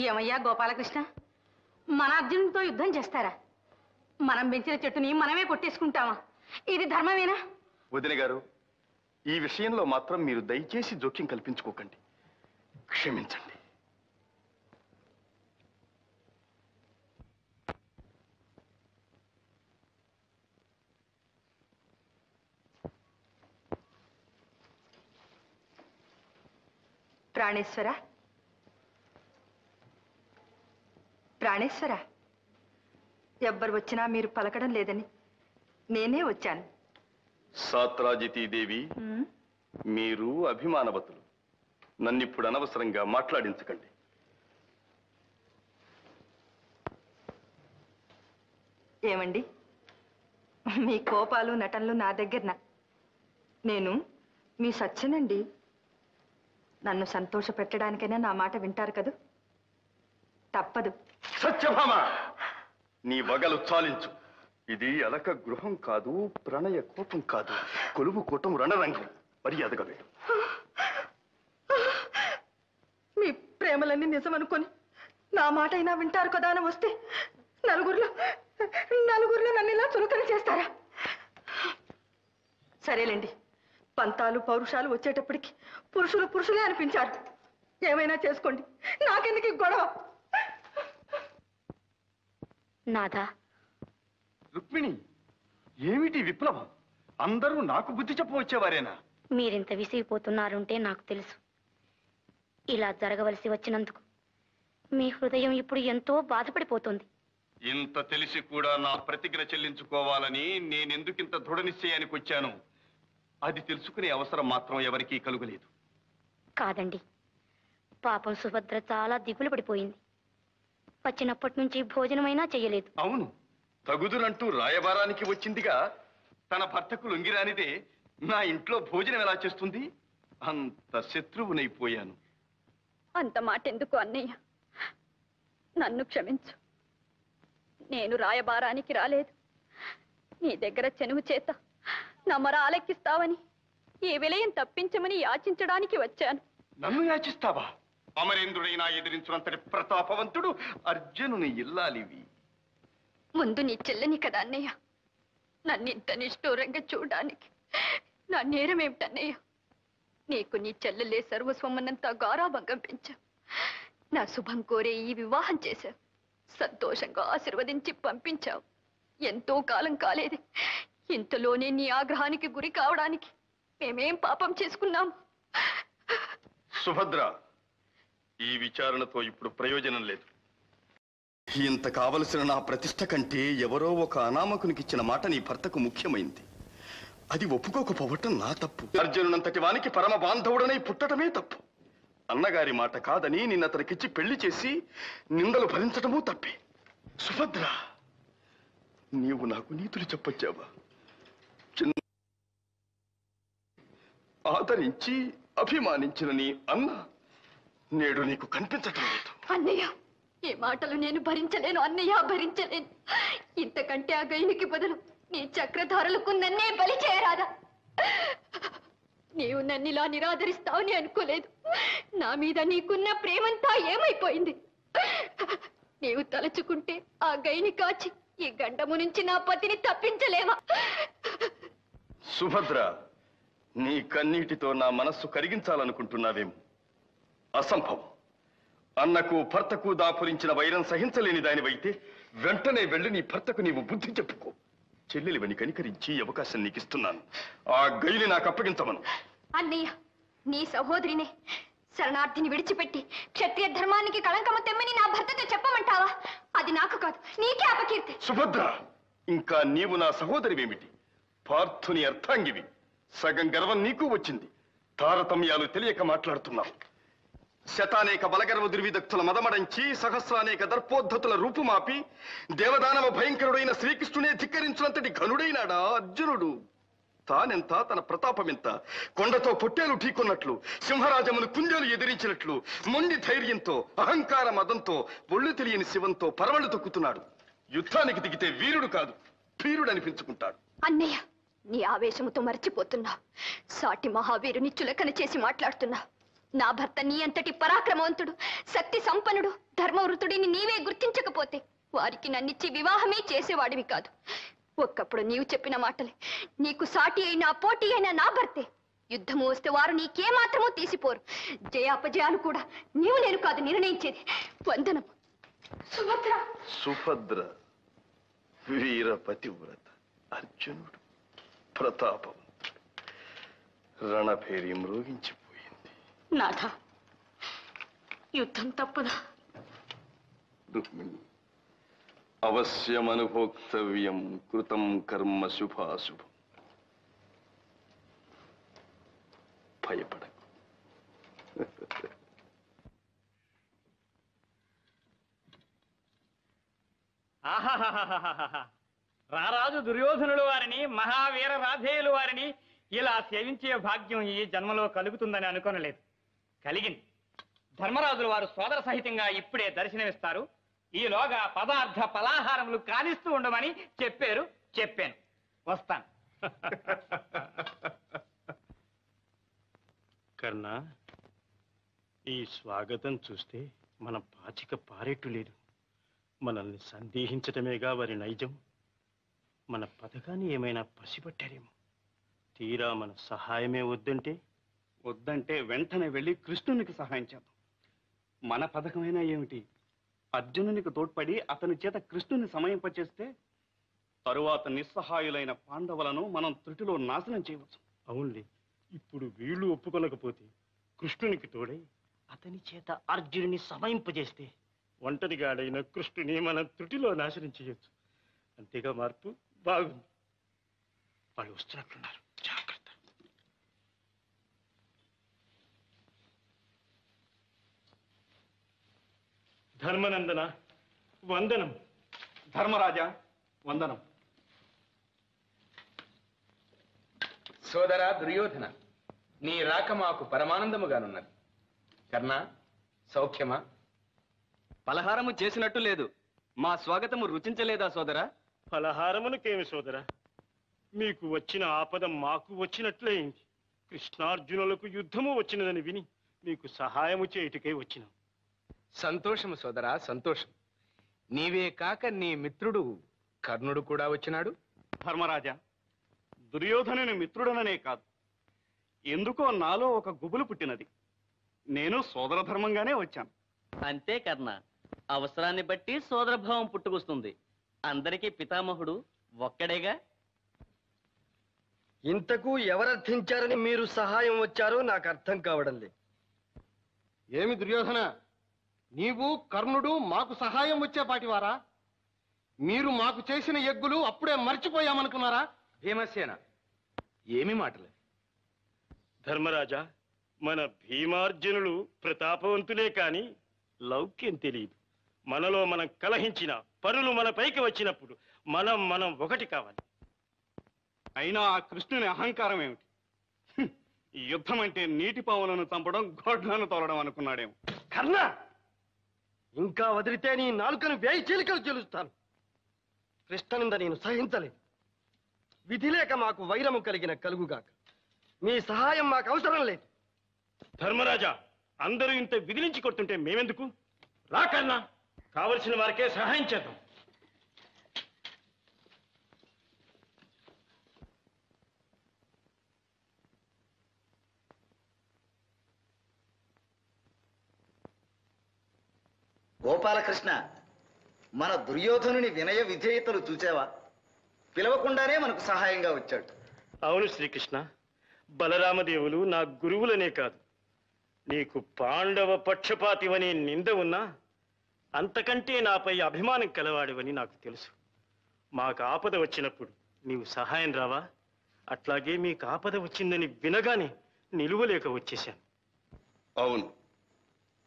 ఏమయ్యా గోపాలకృష్ణ, మన అర్జునుడితో యుద్ధం చేస్తారా? మనం పెంచిన చెట్టుని మనమే కొట్టేసుకుంటామా? ఇది ధర్మమేనా? వదిన గారు, ఈ విషయంలో మాత్రం మీరు దయచేసి జోక్యం కల్పించుకోకండి. క్షమించండి. ప్రాణేశ్వర, ప్రాణేశ్వర, ఎవ్వరు వచ్చినా మీరు పలకడం లేదని నేనే వచ్చాను. సాత్రాజితీదేవి, మీరు అభిమానవతులు. నన్నిప్పుడు అనవసరంగా మాట్లాడించకండి. ఏమండి, మీ కోపాలు నటనలు నా దగ్గరన. నేను మీ సత్యనండి. నన్ను సంతోష పెట్టడానికైనా నా మాట వింటారు కదూ? తప్పదు. సత్యభామ, నీ వగలు చాలించు. ఇది అలక గృహం కాదు, ప్రణయ కోపం కాదు, కొలువు కూటం రణరంగం. మర్యాదగా వేడు. మీ ప్రేమలన్నీ నిజమనుకొని నా మాట అయినా వింటారు కదా అని వస్తే నలుగురిలో నన్ను ఇలా చులకన చేస్తారా? సరేలేండి, పంతాలు పౌరుషాలు వచ్చేటప్పటికి పురుషులే అనిపించారు. ఏమైనా చేసుకోండి, నాకెందుకు గొడవ? నాదా రుక్మిణి, ఏమిటి విప్లవం? అందరూ నాకు బుద్ధి చెప్పవచ్చేవారేనా? మీరింత విసిగిపోతున్నారంటే నాకు తెలుసు. ఇలా జరగవలసి వచ్చినందుకు మీ హృదయం ఇప్పుడు ఎంతో బాధపడిపోతుంది. ఇంత తెలిసి కూడా నా ప్రతిజ్ఞ చెల్లించుకోవాలని నేనెందుకింత దృఢ నిశ్చయానికి వచ్చాను? అది తెలుసుకునే అవసరం మాత్రం ఎవరికీ కలుగలేదు. కాదండి, పాపం సుభద్ర చాలా దిగులు పడిపోయింది. వచ్చినప్పటి నుంచి భోజనమైనా చెయ్యలేదు. అవును, తగుదునంటూ రాయబారానికి వచ్చిందిగా. తన భర్తకు లొంగిరానిదే నా ఇంట్లో భోజనం ఎలా చేస్తుంది? అంత శత్రువునైపోయాను. అంత మాట ఎందుకు అన్నయ్య? నన్ను క్షమించు. నేను రాయబారానికి రాలేదు. నీ దగ్గర చెనువు చేత నమ్మర ఆలెక్కిస్తావని, ఈ విలయం తప్పించమని యాచించడానికి వచ్చాను. నన్ను యాచిస్తావా? అమరేంద్రుడైనా ఎదిరించినంతటి ప్రతాపవంతుడు అర్జునుని ఇల్లాలివి. ముందు నీ చెల్లని కదా అన్నయ్య. నన్ను ఇంత నిష్ఠూరంగా చూడడానికి నా నేరమేమిటన్నయ్య? నీకు నీ చెల్లెలే సర్వస్వమన్నంతా గారాభంగం పెంచావు. నా శుభం కోరే ఈ వివాహం చేశావు. సంతోషంగా ఆశీర్వదించి పంపించావు. ఎంతో కాలం కాలేదు, ఇంతలోనే నీ ఆగ్రహానికి గురి కావడానికి మేమేం పాపం చేసుకున్నాము? సుభద్ర, ఈ విచారణతో ఇప్పుడు ప్రయోజనం లేదు. ఇంత కావలసిన నా ప్రతిష్ట కంటే ఎవరో ఒక అనామకునికిచ్చిన మాట నీ భర్తకు ముఖ్యమైంది. అది ఒప్పుకోకపోవటం నా తప్పు. అర్జునునంతటి వానికి పరమ బాంధవుడనై పుట్టడమే తప్పు. అన్నగారి మాట కాదని నిన్నతనికిచ్చి పెళ్లి చేసి నిందలు భరించటమూ తప్పే. సుభద్ర, నీవు నాకు నీతులు చెప్పొచ్చావా? ఆదరించి అభిమానించిన నీ అన్న నేడు నీకు కనిపించటం లేదు. అన్నయ్య, ఈ మాటలు నేను భరించలేను అన్నయ్య, భరించలేను. ఇంతకంటే ఆ గైనికి బదులు నీ చక్రధారులకు నన్నే బలి చేయరాదా? నీవు నన్నిలా నిరాదరిస్తావని అనుకోలేదు. నా మీద నీకున్న ప్రేమంతా ఏమైపోయింది? నీవు తలుచుకుంటే ఆ గైని కాచి ఈ గండము నుంచి నా పతిని తప్పించలేవా? సుభద్ర, నీ కన్నీటితో నా మనస్సు కరిగించాలనుకుంటున్నావేమో. అసంభవం. అన్నకు భర్తకు దాపురించిన వైరం సహించలేని దానివైతే వెంటనే వెళ్ళి నీ భర్తకు నీవు బుద్ధి చెప్పుకో. చెల్లెలివని కనికరించి అవకాశం నీకిస్తున్నాను. ఆ గైని నాకు అప్పగించమను. అన్నయ్య, నీ సహోదరిని శరణార్థిని విడిచిపెట్టి క్షత్రియ ధర్మానికి కళంకము తెమ్మని నా భర్తతో చెప్పమంటావా? అది నాకు కాదు, నీకే అపకీర్తి. సుభద్ర, ఇంకా నీవు నా సహోదరివేమిటి? పార్థుని అర్థాంగివి. సగం గర్వం నీకు వచ్చింది. తారతమ్యాలు తెలియక మాట్లాడుతున్నావు. శతానేక బలగర్వ దుర్విదక్తుల మదమడంచి సహస్రానేక దర్పోద్ధతుల రూపుమాపి దేవదానవ భయంకరుడైన శ్రీకృష్ణునే ధిక్కరించినంతటి ఘనుడైనాడా అర్జునుడు? తానెంత, తన ప్రతాపమెంత? కొండతో పొట్టేలు ఢీకొన్నట్లు, సింహరాజమును కుందేలు ఎదిరించినట్లు మొండి ధైర్యంతో అహంకార మదంతో ఒళ్ళు తెలియని శివంతో పరవళ్లు తొక్కుతున్నాడు. యుద్ధానికి దిగితే వీరుడు కాదు, వీరుడు అనిపించుకుంటాడు. అన్నయ్య, నీ ఆవేశముతో మర్చిపోతున్నా. సాటి మహావీరుని చులకన చేసి మాట్లాడుతున్నా. నా భర్త నీ అంతటి పరాక్రమవంతుడు, శక్తి సంపన్నుడు, ధర్మవృతుడిని నీవే గుర్తించకపోతే వారికి నన్నిచ్చి వివాహమే చేసేవాడివి కాదు. ఒక్కప్పుడు నీవు చెప్పిన మాటలే నీకు సాటి అయినా పోటీ అయినా నా భర్తే. యుద్ధము వస్తే వారు నీకేమాత్రమూ తీసిపోరు. జయాపజయాలు కూడా నీవు నేను కాదు నిర్ణయించేది. వందనం. సుభద్ర, సుభద్ర, వీరపతివ్రత, అర్జునుడు ప్రతాపవంతుడు, రణభేరి మ్రోగించిపోయింది. నాథ, యుద్ధం తప్పదా? రుక్మిణి, అవశ్యమనుభోక్తవ్యం కృతం కర్మ శుభాశుభం. భయపడకు. ఆహాహాహాహాహా. రారాజు దుర్యోధనుల వారిని, మహావీర రాధేయుల వారిని ఇలా సేవించే భాగ్యం ఈ జన్మలో కలుగుతుందని అనుకోనలేదు. కలిగింది. ధర్మరాజుల వారు సోదర సహితంగా ఇప్పుడే దర్శనమిస్తారు. ఈలోగా పదార్థ పలాహారములు కానిస్తూ ఉండమని చెప్పాను. వస్తాను. కర్ణ, ఈ స్వాగతం చూస్తే మన పాచిక పారేట్టు లేదు. మనల్ని సందేహించటమేగా వారి నైజం. మన పథకాన్ని ఏమైనా పసిపట్టారేమో. తీరా మన సహాయమే వద్దంటే వెంటనే వెళ్ళి కృష్ణునికి సహాయం చేద్దాం. మన పథకమైనా ఏమిటి, అర్జునునికి తోడ్పడి అతని చేత కృష్ణుని సమయింపచేస్తే తరువాత నిస్సహాయులైన పాండవులను మనం త్రుటిలో నాశనం చేయవచ్చు. అవునులే, ఇప్పుడు వీళ్ళు ఒప్పుకొనకపోతే కృష్ణునికి తోడై అతని చేత అర్జునుని సమాయింపజేస్తే ఒంటరిగాడైన కృష్ణుని మనం త్రుటిలో నాశనం చేయొచ్చు. అంతేగా మార్పు? బాగుంది. వాళ్ళు వస్తున్నట్లున్నారు, జాగ్రత్త. ధర్మనందన, వందనం. ధర్మరాజా, వందనం. సోదరా దుర్యోధన, నీ రాక మాకు పరమానందముగానున్నది. కర్ణ, సౌఖ్యమా? పలహారము చేసినట్టు లేదు. మా స్వాగతము రుచించలేదా సోదరా? ఫలహారమునకేమి సోదరా, మీకు వచ్చిన ఆపద మాకు వచ్చినట్లే అయింది. కృష్ణార్జునులకు యుద్ధము వచ్చినదని విని మీకు సహాయము చేయుటకై వచ్చినాం. సంతోషము సోదరా, సంతోషం. నీవే కాక నీ మిత్రుడు కర్ణుడు కూడా వచ్చినాడు. ధర్మరాజా, దుర్యోధనుని మిత్రుడననే కాదు, ఎందుకో నాలో ఒక గుబులు పుట్టినది. నేను సోదర ధర్మంగానే వచ్చాను. అంతే కర్ణ, అవసరాన్ని బట్టి సోదరభావం పుట్టుకొస్తుంది. అందరికీ పితామహుడు ఒక్కడేగా. ఇంతకు ఎవరర్థించారని మీరు సహాయం వచ్చారో నాకు అర్థం కావడం లేదు. ఏమి దుర్యోధన, నీవు కర్ణుడు మాకు సహాయం వచ్చేపాటివారా? మీరు మాకు చేసిన యజ్ఞులు అప్పుడే మర్చిపోయామనుకున్నారా? భీమసేన, ఏమి మాటలు? ధర్మరాజా, మన భీమార్జునులు ప్రతాపవంతులే కాని లౌక్యం తెలియదు. మనలో మనం కలహించిన పరులు మన పైకి వచ్చినప్పుడు మనం ఒకటి కావాలి. అయినా ఆ కృష్ణుని అహంకారం ఏమిటి? ఈ యుద్ధం అంటే నీటి పావులను చంపడం, గోడ్లను తోలడం అనుకున్నాడేమో. కర్ణ, ఇంకా వదిలితే నీ నాలుకను వేయి చీలికలు చెలుస్తాను. కృష్ణనింద నేను సహించలేదు. విధి లేక మాకు వైరము కలిగిన కలుగుగాక. మీ సహాయం మాకు అవసరం లేదు. ధర్మరాజా, అందరూ ఇంత విదిలించి కొడుతుంటే మేమెందుకు? రాకన్నా, కావలసిన వారికే సహాయం చేద్దాం. గోపాలకృష్ణ, మన దుర్యోధనుని వినయ విధేయతలు చూసావా? పిలవకుండానే మనకు సహాయంగా వచ్చాడు. అవును శ్రీకృష్ణ, బలరామదేవులు నా గురువులనే కాదు, నీకు పాండవ పక్షపాతివని నింద ఉన్నా అంతకంటే నాపై అభిమానం కలవాడివని నాకు తెలుసు. మాకు ఆపద వచ్చినప్పుడు నీవు సహాయం రావా? అట్లాగే మీకు ఆపద వచ్చిందని వినగానే నిలువలేక వచ్చేశాను. అవును,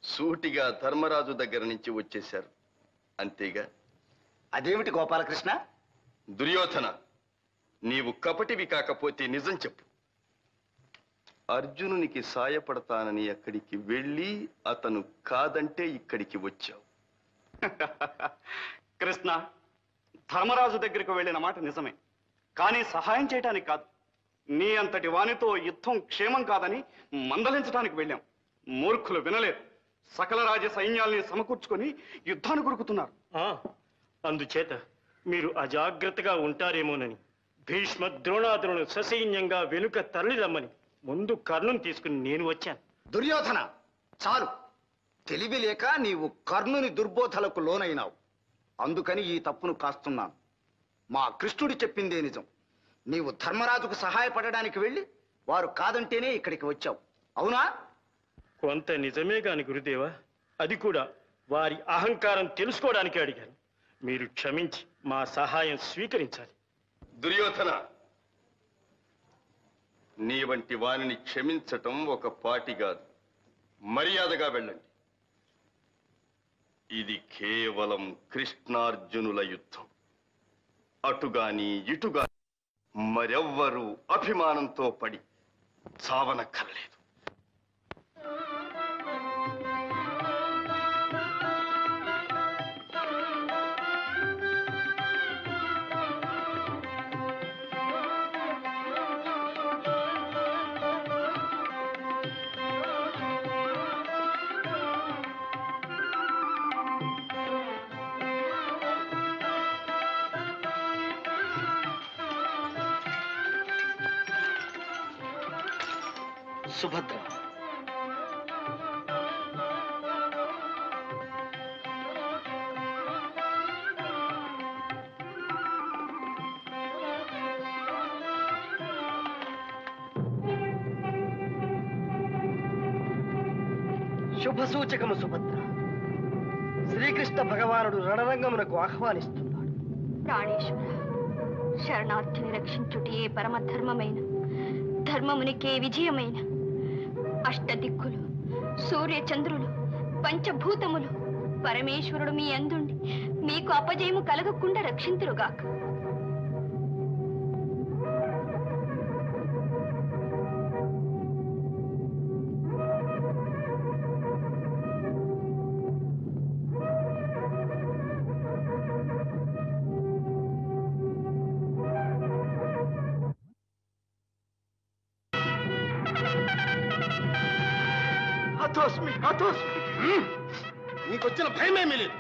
సూటిగా ధర్మరాజు దగ్గర నుంచి వచ్చేశారు, అంతేగా? అదేమిటి గోపాలకృష్ణ? దుర్యోధన, నీవు కపటివి కాకపోతే నిజం చెప్పు. అర్జునునికి సాయపడతానని అక్కడికి వెళ్ళి అతను కాదంటే ఇక్కడికి వచ్చావు. కృష్ణ, ధర్మరాజు దగ్గరికి వెళ్ళిన మాట నిజమే, కానీ సహాయం చేయటానికి కాదు. నీ అంతటి వానితో యుద్ధం క్షేమం కాదని మందలించడానికి వెళ్ళాం. మూర్ఖులు వినలేరు. సకల రాజ సైన్యాల్ని సమకూర్చుకొని యుద్ధాన్ని కొరుకుతున్నారు. అందుచేత మీరు అజాగ్రత్తగా ఉంటారేమోనని భీష్మ ద్రోణాదులను ససైన్యంగా వెనుక తరలిరమ్మని ముందు కర్ణుని తీసుకుని నేను వచ్చాను. దుర్యోధన, చాలు. తెలివి లేక నీవు కర్ణుని దుర్బోధలకు లోనైనావు. అందుకని ఈ తప్పును కాస్తున్నాను. మా కృష్ణుడు చెప్పిందే నిజం. నీవు ధర్మరాజుకు సహాయపడడానికి వెళ్ళి వారు కాదంటేనే ఇక్కడికి వచ్చావు, అవునా? కొంత నిజమే కాని గురుదేవా, అది కూడా వారి అహంకారం తెలుసుకోవడానికి అడిగాను. మీరు క్షమించి మా సహాయం స్వీకరించాలి. దుర్యోధన, నీ వంటి వారిని క్షమించటం ఒక పాటి కాదు. మర్యాదగా వెళ్ళండి. ఇది కేవలం కృష్ణార్జునుల యుద్ధం. అటుగాని ఇటుగాని మరెవ్వరూ అభిమానంతో పడి చావనక్కర్లేదు. సుభద్ర, శుభ సూచకము సుభద్ర. శ్రీకృష్ణ భగవానుడు రణరంగమునకు ఆహ్వానిస్తున్నాడు. ప్రాణేశ్వర, శరణార్థిని రక్షించుటయే పరమధర్మమైన, ధర్మమునికే విజయమైన. అష్టదిక్కులు, సూర్యచంద్రులు, పంచభూతములు పరమేశ్వరుడు మీ అందుండి మీకు అపజయము కలగకుండా రక్షింతురుగాక. నీకొచ్చిన భయమేమీ లేదు.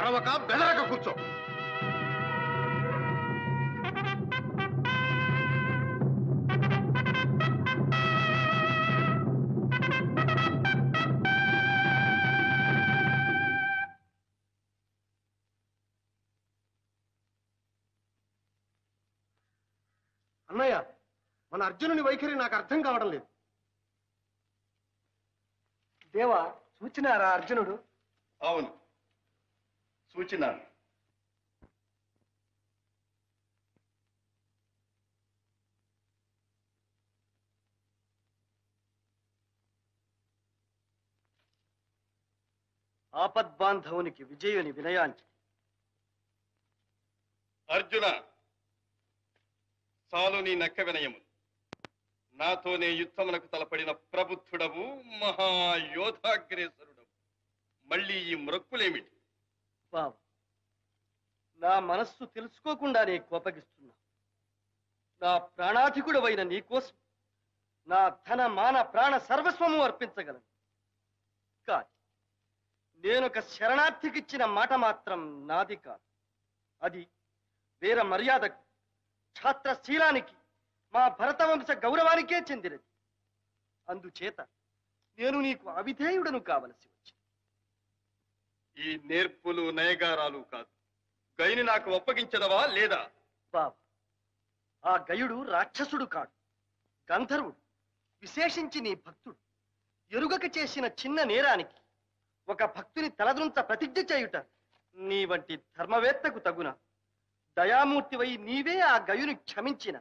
అరవక బెదరక కూర్చో. అన్నయ్య, మన అర్జునుని వైఖరి నాకు అర్థం కావడం లేదు. దేవా, చూచినారా అర్జునుడు? అవును, సూచనాలు. ఆపద్బాంధవునికి విజయుని వినయాంచి. అర్జున, చాలు నీ నక్క వినయము. నాతోనే యుద్ధమునకు తలపడిన ప్రబుద్ధుడవు, మహాయోధాగ్రేసరుడవు. మళ్ళీ ఈ మ్రొక్కులేమిటి? బావ, నా మనస్సు తెలుసుకోకుండానే కోపగిస్తున్నా. నా ప్రాణాధికుడవైన నీకోసం నా ధన మాన ప్రాణ సర్వస్వము అర్పించగలను. కాదు, నేనొక శరణార్థికిచ్చిన మాట మాత్రం నాది కాదు. అది వీర మర్యాదకు, ఛాత్రశీలానికి, మా భరతవంశ గౌరవానికే చెందినది. అందుచేత నేను నీకు అవిధేయుడను కావలసి వచ్చింది. ఈ నేర్పులు నయగారాలు కాదు. గైని నాకు ఒప్పగించదవా లేదా? బాబా, ఆ గయుడు రాక్షసుడు కాడు, గంధర్వుడు. విశేషించి నీ భక్తుడు. ఎరుగక చేసిన చిన్న నేరానికి ఒక భక్తుని తలదృంచ ప్రతిజ్ఞ చేయుట నీ వంటి ధర్మవేత్తకు తగున. దయామూర్తివై నీవే ఆ గయుని క్షమించిన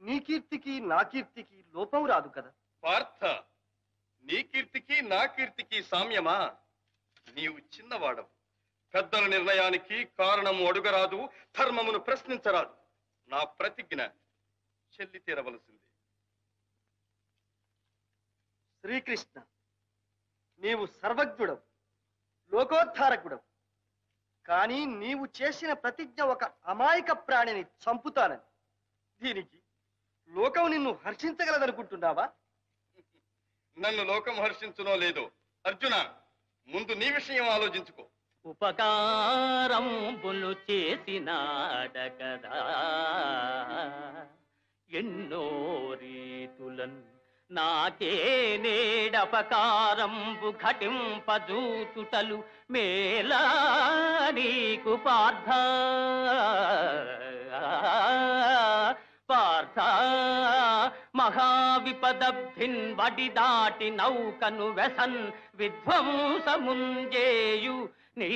నీ కీర్తికి నా కీర్తికి లోపం రాదు కదా. పార్థ, నీ కీర్తికి నా కీర్తికి సామ్యమా? నీవు చిన్నవాడవు. పెద్దల నిర్ణయానికి కారణము అడుగరాదు, ధర్మమును ప్రశ్నించరాదు. నా ప్రతిజ్ఞ చెల్లి తీరవలసింది. శ్రీకృష్ణ, నీవు సర్వజ్ఞుడవు, లోకోద్ధారకుడవు. కానీ నీవు చేసిన ప్రతిజ్ఞ ఒక అమాయక ప్రాణిని చంపుతానని. దీనికి లోకం నిన్ను హర్షించగలదనుకుంటున్నావా? నన్ను లోకం హర్షించునో లేదో అర్జున, ముందు నీ విషయం ఆలోచించుకో. ఉపకారంబులు చేసినాడగదా ఎన్నో రీతులన్ నాకే నేడపకారంబు ఘటింపజూచుటలు మేలా నీకు పార్థ పార్థ మహావిపదబ్ధిన్ వడి దాటి నౌకను వెసన్ విధ్వంసముంజేయు నీ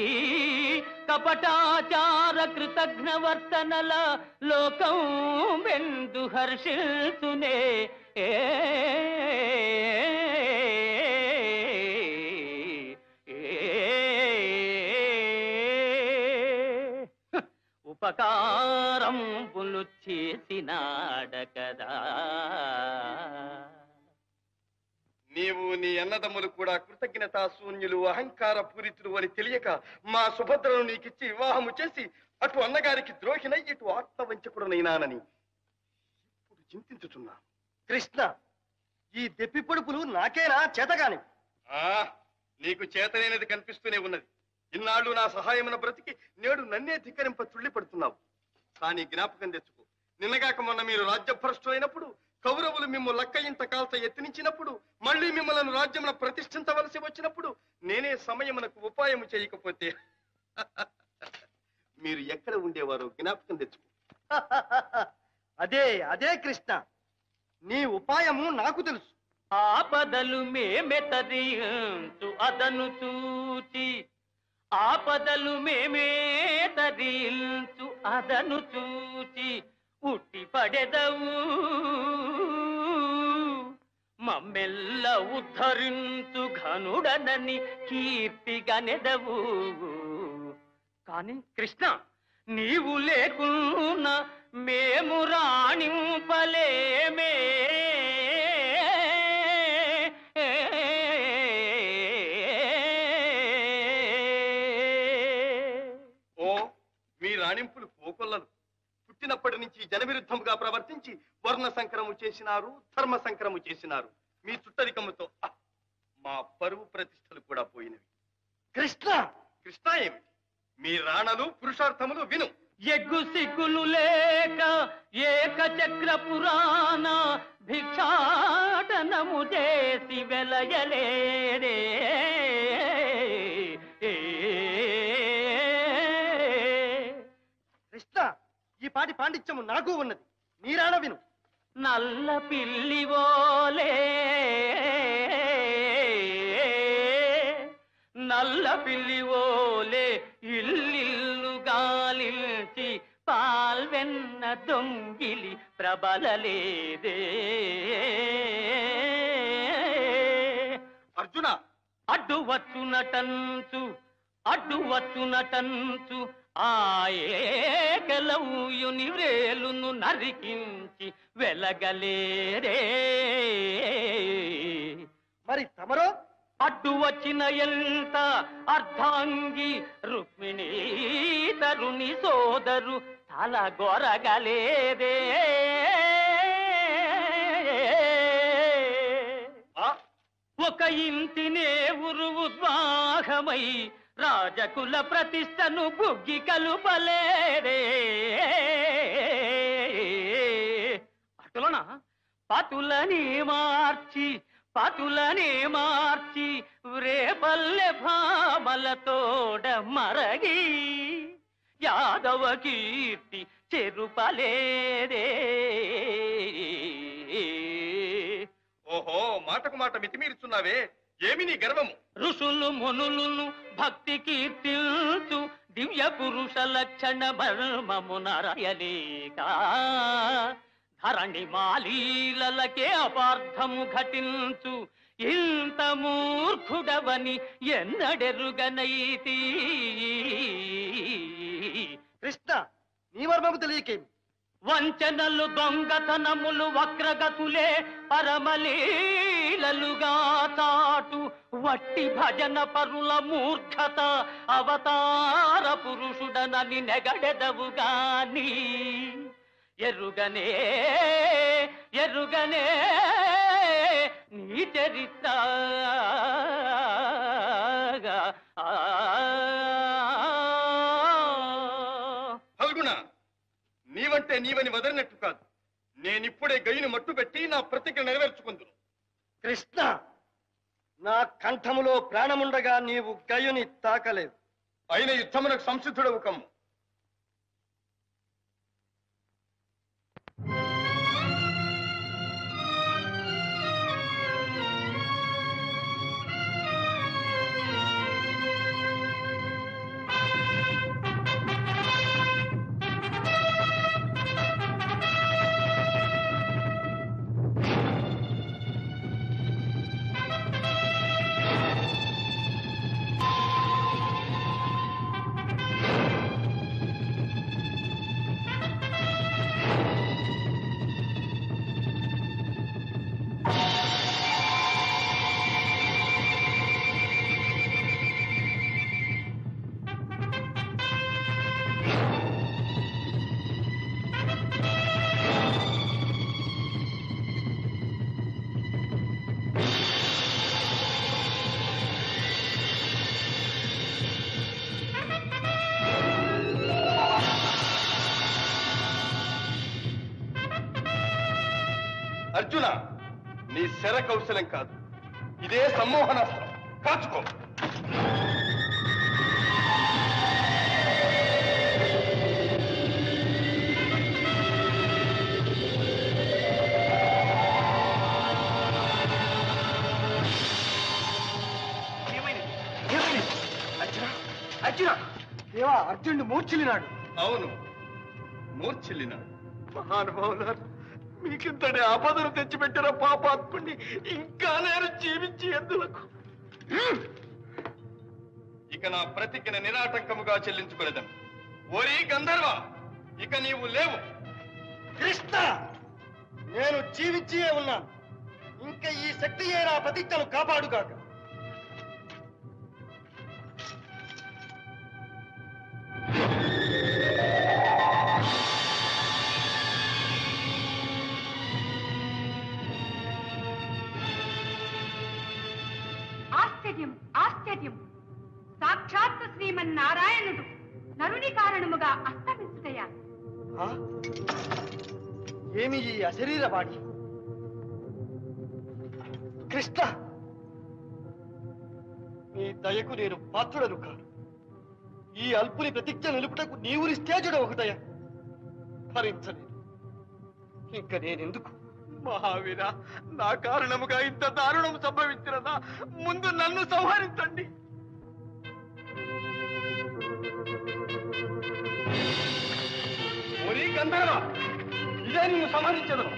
కపటాచార కృతజ్ఞవర్తనల లోకం వెందు హర్షిల్తునే ఉపకారంబులు చేసినాడకదా. నీవు నీ అన్నదమ్ములు కూడా కృతజ్ఞతా శూన్యులు, అహంకార పూరితులు అని తెలియక మా సుభద్రను నీకిచ్చి వివాహము చేసి అటు అన్నగారికి ద్రోహినై ఇటు ఆత్మవంచకుడునైనానని ఇప్పుడు చింతించుచున్నా. కృష్ణ, ఈ దెప్పి పొడుపులు నాకేనా చేతగాని? నీకు చేతనైనది కనిపిస్తూనే ఉన్నది. ఇన్నాళ్ళు నా సహాయమున బ్రతికి నేడు నన్నే ధిక్కరింప తుళ్ళిపడుతున్నావు. కానీ జ్ఞాపకం తెచ్చుకో, నిన్నగాక మొన్న మీరు రాజ్యభ్రష్టులైనప్పుడు, కౌరవులు మిమ్ము లక్క ఇంత కాల్త ఎత్తినించినప్పుడు, మళ్ళీ మిమ్మల్ని రాజ్యమున ప్రతిష్ఠించవలసి వచ్చినప్పుడు నేనే సమయమునకు ఉపాయము చేయకపోతే మీరు ఎక్కడ ఉండేవారో జ్ఞాపకం తెచ్చుకో. అదే అదే కృష్ణ, నీ ఉపాయము నాకు తెలుసు. ఆపదలు మేమెతరించు అదను చూచి, ఆపదలు మేమే తరించు అదను చూచి ఉట్టి పడెదవు మమ్మెల్ల ఉద్ధరించు ఘనుడనని కీర్తిగనెదవు. కాని కృష్ణ, నీవు లేకున్నా మేము రాణింపలేమే. రాణింపులు పోకొల్లలు. పుట్టినప్పటి నుంచి జనవిరుద్ధముగా ప్రవర్తించి వర్ణ సంకరము చేసినారు, ధర్మ సంకరము చేసినారు. మీ చుట్టరికముతో మా పరువు ప్రతిష్టలు కూడా పోయినవి. కృష్ణ కృష్ణ ఏమిటి? మీ రాణలు పురుషార్థములు విను. ఎగ్గు సిగ్గులు లేక ఏక చక్ర పురాణ భిక్షాటనము చేసి వెలయలేరే. కృష్ణ, ఈ పాటి పాండిత్యము నాకు ఉన్నది, నీరాణ విను. నల్ల పిల్లివోలే నల్ల పిల్లివోలే ఇల్లిల్లు గాలించి పాల్వెన్న దొంగిలి ప్రబలలేదే. అర్జున, అడ్డు వచ్చునటంచు అడ్డు వచ్చునటంచు ఆయేకలవుయుని వ్రేలును నరికించి వెలగలేరే. మరి తమరో? అడ్డు వచ్చిన ఎంత అర్ధాంగి రుక్మిణీ తరుని సోదరు తల గొరగలేదే. ఒక ఇంటినే ఉరుద్వాహమై రాజకుల ప్రతిష్టను బుగ్గి కలుపలేరే. అటులన పతులని మార్చి రేపల్లె భామలతోడ మరగి యాదవ కీర్తి చెరుపలేదే. ఓహో, మాటకు మాట మితిమీరుచున్నావే, ఏమి నీ గర్వము? ఋషులు మునులను భక్తి కీర్తిల్చు దివ్య పురుష లక్షణ మర్మమునరయలేక ధరణి మాలీలకే అపార్థము ఘటించు ఇంత మూర్ఖుడవని ఎన్నడెరుగనైతి. కృష్ణ, నీ మర్మము తెలియకేమి? వంచనలు దొంగతనములు వక్రగతులే పరమలీలలుగా తాటు వట్టి భజన పరుల మూర్ఖత అవతార పురుషుడనని నెగడెదవుగాని ఎరుగనే నీ చరిత్ర ఫల్గుణ, నీవంటే నీవని వదలినట్టు కాదు. నేనిప్పుడే గయ్యుని మట్టు పెట్టి నా ప్రతిజ్ఞ నెరవేర్చుకుందును. కృష్ణ, నా కంఠములో ప్రాణముండగా నీవు గయుని తాకలేవు. అయిన యుద్ధమునకు సంసిద్ధుడవు కమ్ము. అర్జున, నీ శర కౌశలం కాదు, ఇదే సమ్మోహనాస్త్రం. కాచుకో. అర్జున, దేవా, అర్జునుడు మూర్ఛిల్లినాడు. అవును, మూర్ఛిల్లినాడు. మహానుభావులారు, మీకింతటి ఆపదను తెచ్చిపెట్టిన పాపాత్ముడిని ఇంకా నేను జీవించి ఎందులకు? ఇక నా ప్రతిజ్ఞ నిరాటంకముగా చెల్లించుకునేదను. ఓరి గంధర్వ, ఇక నీవు లేవు. కృష్ణ, నేను జీవించియే ఉన్నాను. ఇంకా ఈ శక్తియే నా ప్రతిజ్ఞను కాపాడుగాక. ఆశ్చర్యం, ఆశ్చర్యం! సాక్షాత్ శ్రీమన్నారాయణుడు నరుని కారణముగా అస్తమించుటయా? ఏమి ఈ అశరీరవాణి? కృష్ణ, నీ దయకు నేను పాత్రుడను కాను. ఈ అల్పుని ప్రతిజ్ఞ నిలుపుటకు నీవు నిస్తేజుడు ఒకదయ భరించలేదు. ఇంక నేనెందుకు? మహావీర, నా కారణముగా ఇంత దారుణం సంభవించినదా? ముందు నన్ను సంహరించండి. ఓరి గంధర్వ, ఇదే నిన్ను సంహరించదను.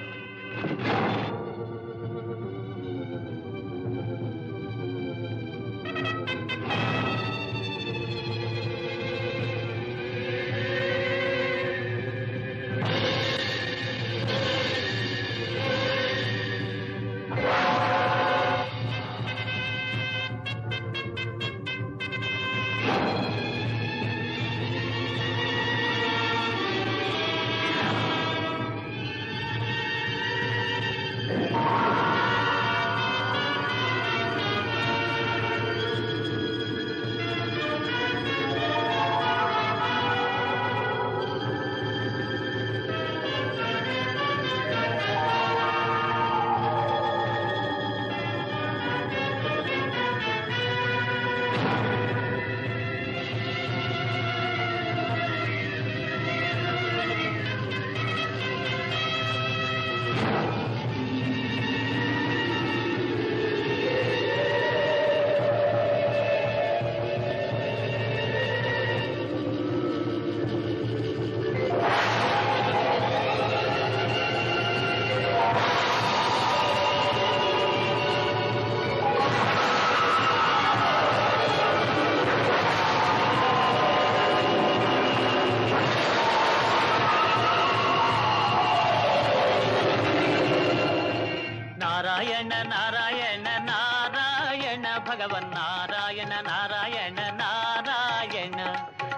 నారాయణ నారాయణ నారాయణ భగవన్నారాయణ నారాయణ నారాయణ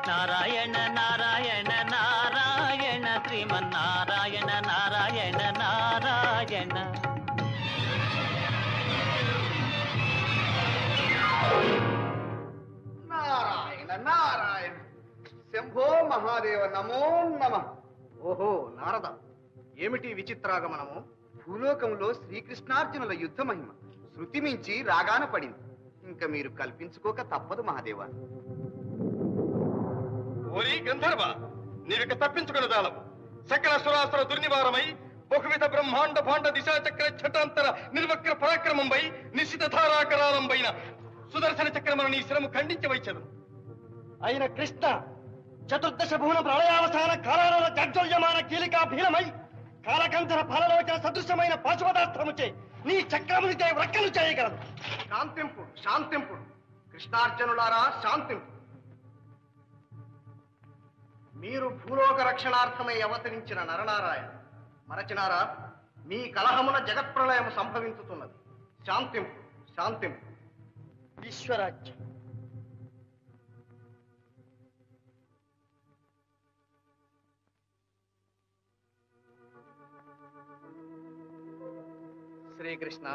నారాయణ నారాయణ నారాయణ శ్రీమన్నారాయణ నారాయణ నారాయణ నారాయణ నారాయణ శంభో మహాదేవ నమో నమ. ఓహో నారద, ఏమిటి విచిత్రాగమనము? భూలోకంలో శ్రీకృష్ణార్జునుల యుద్ధ మహిమ శృతి మించి రాగాన పడింది. ఇంకా మీరు కల్పించుకోక తప్పదు మహాదేవ. ఓరి గంధర్వ, నీవిక తప్పించుకుని దాలవు. సకల సురాసుర దుర్నివారమై బహువిధ బ్రహ్మాండ భాండ దిశా చక్ర ఛటాంతర నిర్వక్ర పరాక్రమంపై నిశ్చిత ధారాకరాలంపైన సుదర్శన చక్రమును నీ శిరము ఖండించవైచదు. అయిన కృష్ణ చతుర్దశ భువన ప్రళయావసాన కాలాల జర్జల్యమాన కీలికా భీలమై కాలకంధర ఫలలోచన సదృశమైన పాశుపదాస్త్రముచే నీ చక్రమునిచే వ్రక్కలు చేయగలదు. శాంతింపు శాంతింపు కృష్ణార్జునులారా, శాంతింపు. మీరు భూలోక రక్షణార్థమై అవతరించిన నరనారాయణ మరచినారా? మీ కలహమున జగత్ప్రళయం సంభవించుతున్నది. శాంతింపు శాంతింపు. విశ్వరాజ్యం శ్రీకృష్ణ,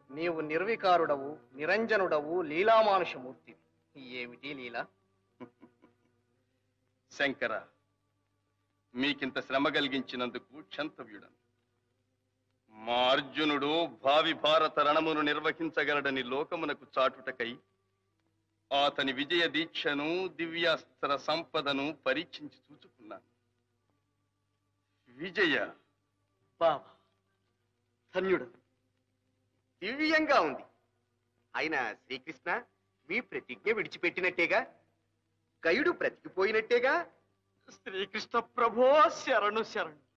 నీవు నిర్వికారుడవు, నిరంజనుడవు, లీలామానుషమూర్తి. ఏమిటి లీల? శంకర, మీకింత శ్రమ కలిగించినందుకు క్షంతవ్యుడను. మా అర్జునుడు భావి భారత రణమును నిర్వహించగలడని లోకమునకు చాటుటకై అతని విజయ దీక్షను దివ్యాస్త్ర సంపదను పరీక్షించి చూచుకున్నాను. విజయ బాబా ధన్యుడు. దివ్యంగా ఉంది. అయినా శ్రీకృష్ణ, మీ ప్రతిజ్ఞ విడిచిపెట్టినట్టేగా? గయుడు బ్రతికిపోయినట్టేగా? శ్రీకృష్ణ ప్రభో శరణు శరణు.